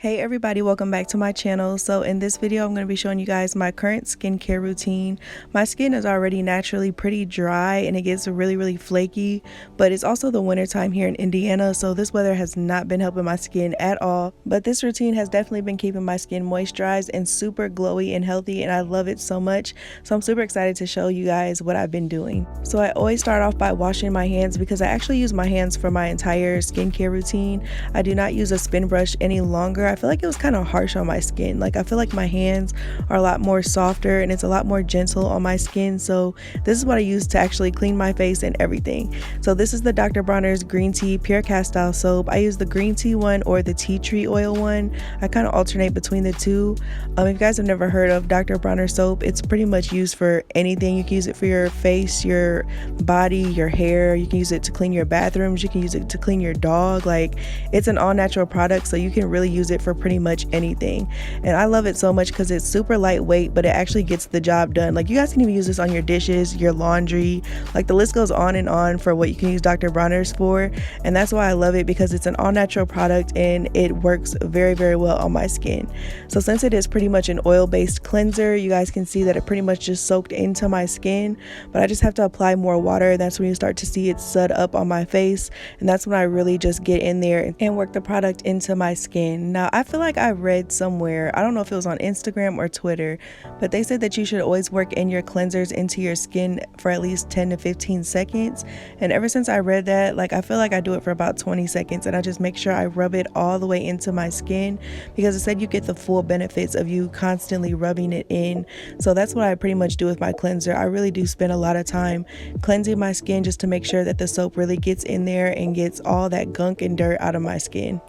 Hey everybody, welcome back to my channel. So in this video I'm going to be showing you guys my current skincare routine. My skin is already naturally pretty dry and it gets really flaky, but it's also the winter time here in Indiana, so this weather has not been helping my skin at all. But this routine has definitely been keeping my skin moisturized and super glowy and healthy, and I love it so much. So I'm super excited to show you guys what I've been doing. So I always start off by washing my hands because I actually use my hands for my entire skincare routine. I do not use a spin brush any longer. I feel like it was kind of harsh on my skin. Like I feel like my hands are a lot more softer and it's a lot more gentle on my skin. So this is what I use to actually clean my face and everything. So this is the Dr. Bronner's green tea pure castile soap. I use the green tea one or the tea tree oil one. I kind of alternate between the two. If you guys have never heard of Dr. Bronner soap, it's pretty much used for anything. You can use it for your face, your body, your hair. You can use it to clean your bathrooms. You can use it to clean your dog. Like, it's an all natural product, so you can really use it for pretty much anything. And I love it so much because it's super lightweight, but it actually gets the job done. Like, you guys can even use this on your dishes, your laundry, like the list goes on and on for what you can use Dr. Bronner's for. And that's why I love it, because it's an all natural product and it works very well on my skin. So since it is pretty much an oil-based cleanser, you guys can see that it pretty much just soaked into my skin, but I just have to apply more water. That's when you start to see it sud up on my face, and that's when I really just get in there and work the product into my skin. Now I feel like I read somewhere, I don't know if it was on Instagram or Twitter, but they said that you should always work in your cleansers into your skin for at least 10 to 15 seconds. And ever since I read that, like, I feel like I do it for about 20 seconds and I just make sure I rub it all the way into my skin, because it said you get the full benefits of you constantly rubbing it in. So that's what I pretty much do with my cleanser. I really do spend a lot of time cleansing my skin just to make sure that the soap really gets in there and gets all that gunk and dirt out of my skin.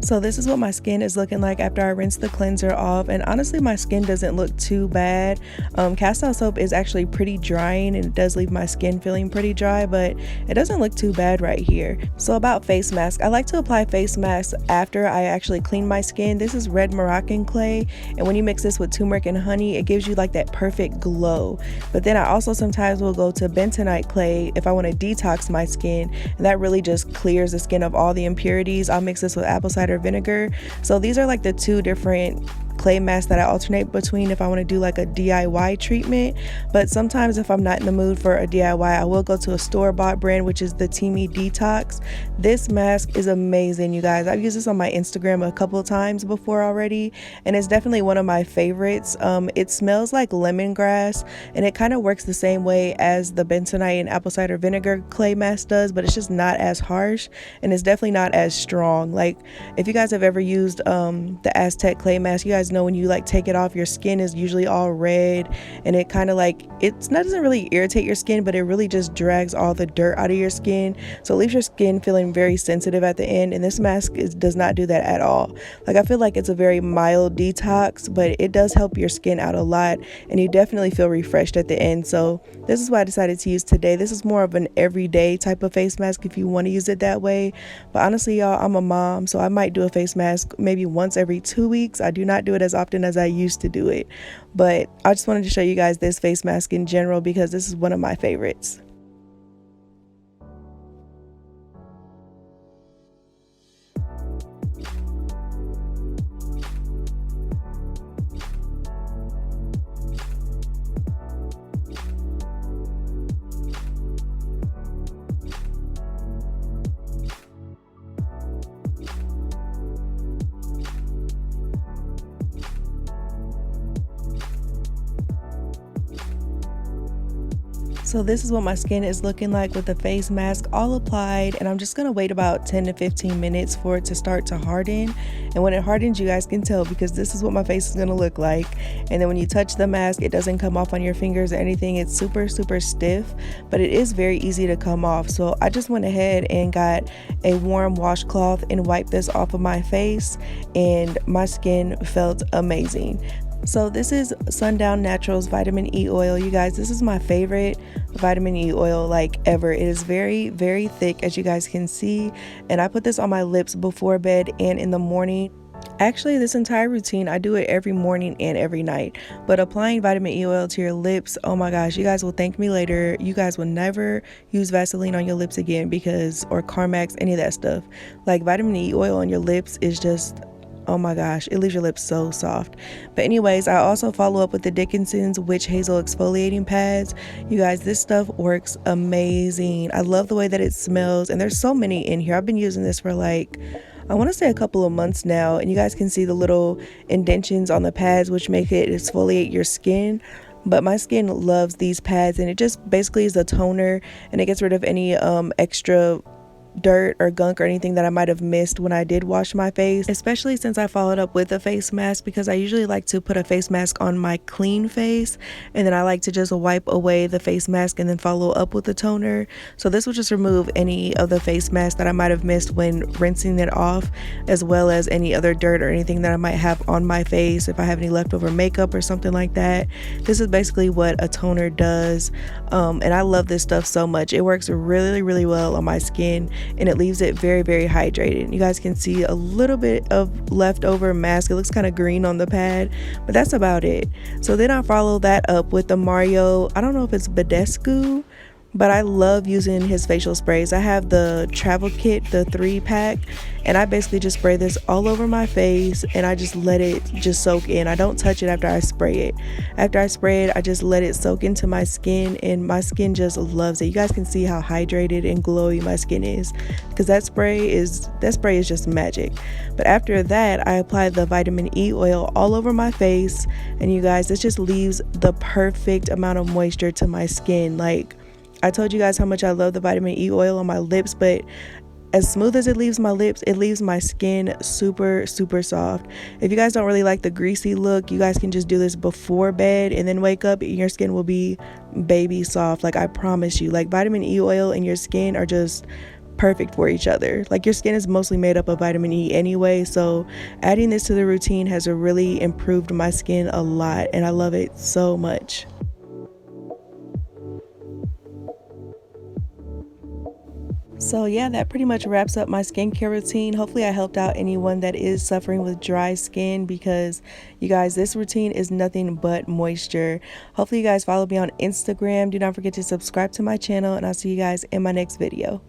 So this is what my skin is looking like after I rinse the cleanser off, and honestly my skin doesn't look too bad. Castile soap is actually pretty drying and it does leave my skin feeling pretty dry, but it doesn't look too bad right here. So about face mask, I like to apply face masks after I actually clean my skin. This is red Moroccan clay, and when you mix this with turmeric and honey, it gives you like that perfect glow. But then I also sometimes will go to bentonite clay if I want to detox my skin, and that really just clears the skin of all the impurities. I'll mix this with apple cider vinegar. So these are like the two different clay masks that I alternate between if I want to do like a DIY treatment. But sometimes if I'm not in the mood for a DIY, I will go to a store-bought brand, which is the Teamy Detox. This mask is amazing, you guys. I've used this on my Instagram a couple of times before already, and it's definitely one of my favorites. It smells like lemongrass, and it kind of works the same way as the bentonite and apple cider vinegar clay mask does, but it's just not as harsh, and it's definitely not as strong. Like, if you guys have ever used the Aztec clay mask, you guys know when you like take it off, your skin is usually all red, and it kind of like, doesn't really irritate your skin, but it really just drags all the dirt out of your skin, so it leaves your skin feeling very sensitive at the end. And this mask does not do that at all. Like, I feel like it's a very mild detox, but it does help your skin out a lot, and you definitely feel refreshed at the end. So this is what I decided to use today. This is more of an everyday type of face mask if you want to use it that way. But honestly, y'all, I'm a mom, so I might do a face mask maybe once every 2 weeks. I do not do it as often as I used to do it, but I just wanted to show you guys this face mask in general because this is one of my favorites. So this is what my skin is looking like with the face mask all applied, and I'm just gonna wait about 10 to 15 minutes for it to start to harden. And when it hardens, you guys can tell because this is what my face is gonna look like. And then when you touch the mask, it doesn't come off on your fingers or anything. It's super stiff, but it is very easy to come off. So I just went ahead and got a warm washcloth and wiped this off of my face, and my skin felt amazing. So this is Sundown Naturals vitamin E oil. You guys, this is my favorite vitamin E oil like ever. It is very thick, as you guys can see, and I put this on my lips before bed and in the morning. Actually, this entire routine, I do it every morning and every night. But applying vitamin E oil to your lips, oh my gosh, you guys will thank me later. You guys will never use Vaseline on your lips again, because, or Carmex, any of that stuff. Like, vitamin E oil on your lips is just, oh my gosh, it leaves your lips so soft. But anyways, I also follow up with the Dickinson's Witch Hazel Exfoliating Pads. You guys, this stuff works amazing. I love the way that it smells, and there's so many in here. I've been using this for like, I want to say a couple of months now, and you guys can see the little indentions on the pads, which make it exfoliate your skin. But my skin loves these pads, and it just basically is a toner, and it gets rid of any extra dirt or gunk or anything that I might have missed when I did wash my face, especially since I followed up with a face mask, because I usually like to put a face mask on my clean face, and then I like to just wipe away the face mask and then follow up with the toner. So this will just remove any of the face mask that I might have missed when rinsing it off, as well as any other dirt or anything that I might have on my face if I have any leftover makeup or something like that. This is basically what a toner does, and I love this stuff so much. It works really well on my skin, and it leaves it very hydrated. You guys can see a little bit of leftover mask. It looks kind of green on the pad, but that's about it. So then I follow that up with the Mario, I don't know if it's Badescu, but I love using his facial sprays. I have the travel kit, the 3-pack, and I basically just spray this all over my face, and I just let it just soak in. I don't touch it after I spray it. After I spray it, I just let it soak into my skin, and my skin just loves it. You guys can see how hydrated and glowy my skin is, because that spray is just magic. But after that, I apply the vitamin E oil all over my face, and you guys, this just leaves the perfect amount of moisture to my skin. Like, I told you guys how much I love the vitamin E oil on my lips, but as smooth as it leaves my lips, it leaves my skin super soft. If you guys don't really like the greasy look, you guys can just do this before bed and then wake up and your skin will be baby soft. Like, I promise you, like, vitamin E oil and your skin are just perfect for each other. Like, your skin is mostly made up of vitamin E anyway, so adding this to the routine has really improved my skin a lot, and I love it so much. So yeah, that pretty much wraps up my skincare routine. Hopefully I helped out anyone that is suffering with dry skin, because you guys, this routine is nothing but moisture. Hopefully you guys follow me on Instagram. Do not forget to subscribe to my channel, and I'll see you guys in my next video.